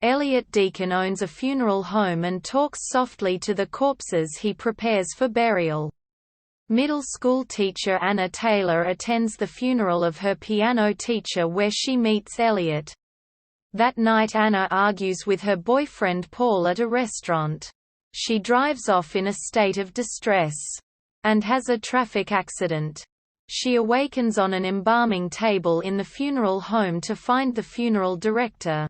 Elliot Deacon owns a funeral home and talks softly to the corpses he prepares for burial. Middle school teacher Anna Taylor attends the funeral of her piano teacher where she meets Elliot. That night Anna argues with her boyfriend Paul at a restaurant. She drives off in a state of distress and has a traffic accident. She awakens on an embalming table in the funeral home to find the funeral director,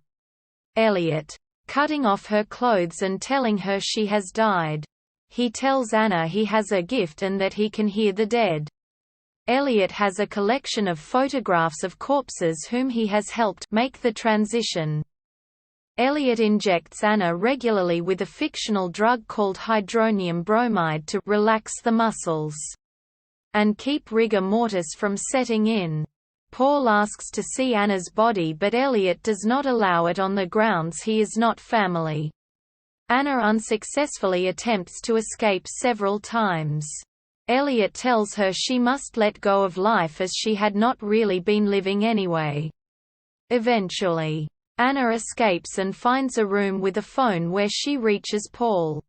Elliot, cutting off her clothes and telling her she has died. He tells Anna he has a gift and that he can hear the dead. Elliot has a collection of photographs of corpses whom he has helped make the transition. Elliot injects Anna regularly with a fictional drug called hydronium bromide to relax the muscles and keep rigor mortis from setting in. Paul asks to see Anna's body but Elliot does not allow it on the grounds he is not family. Anna unsuccessfully attempts to escape several times. Elliot tells her she must let go of life as she had not really been living anyway. Eventually, Anna escapes and finds a room with a phone where she reaches Paul,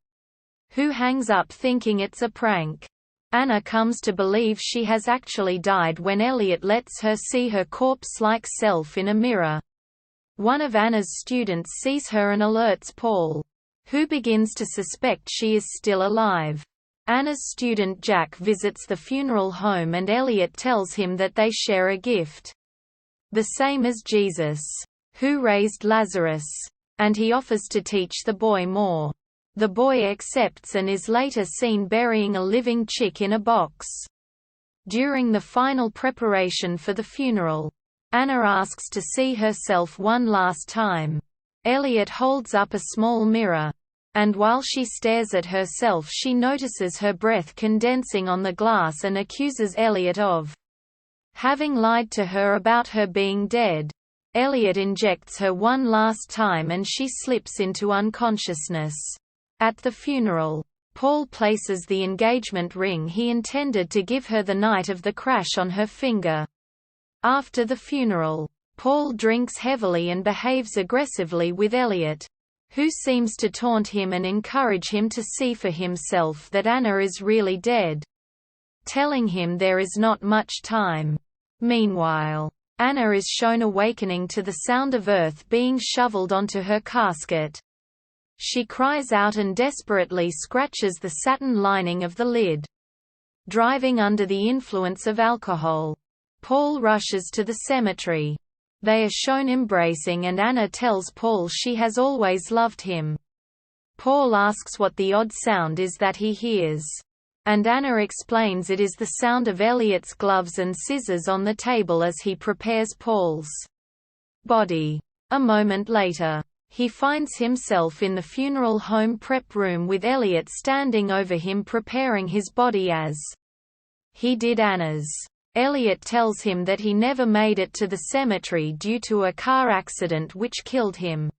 who hangs up thinking it's a prank. Anna comes to believe she has actually died when Elliot lets her see her corpse-like self in a mirror. One of Anna's students sees her and alerts Paul, who begins to suspect she is still alive. Anna's student Jack visits the funeral home and Elliot tells him that they share a gift, the same as Jesus, who raised Lazarus, and he offers to teach the boy more. The boy accepts and is later seen burying a living chick in a box. During the final preparation for the funeral, Anna asks to see herself one last time. Elliot holds up a small mirror, and while she stares at herself she notices her breath condensing on the glass and accuses Elliot of having lied to her about her being dead. Elliot injects her one last time and she slips into unconsciousness. At the funeral, Paul places the engagement ring he intended to give her the night of the crash on her finger. After the funeral, Paul drinks heavily and behaves aggressively with Elliot, who seems to taunt him and encourage him to see for himself that Anna is really dead, telling him there is not much time. Meanwhile, Anna is shown awakening to the sound of earth being shoveled onto her casket. She cries out and desperately scratches the satin lining of the lid. Driving under the influence of alcohol, Paul rushes to the cemetery. They are shown embracing and Anna tells Paul she has always loved him. Paul asks what the odd sound is that he hears, and Anna explains it is the sound of Elliot's gloves and scissors on the table as he prepares Paul's body. A moment later, he finds himself in the funeral home prep room with Elliot standing over him preparing his body as he did Anna's. Elliot tells him that he never made it to the cemetery due to a car accident which killed him.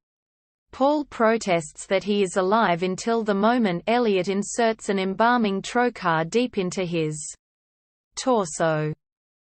Paul protests that he is alive until the moment Elliot inserts an embalming trocar deep into his torso.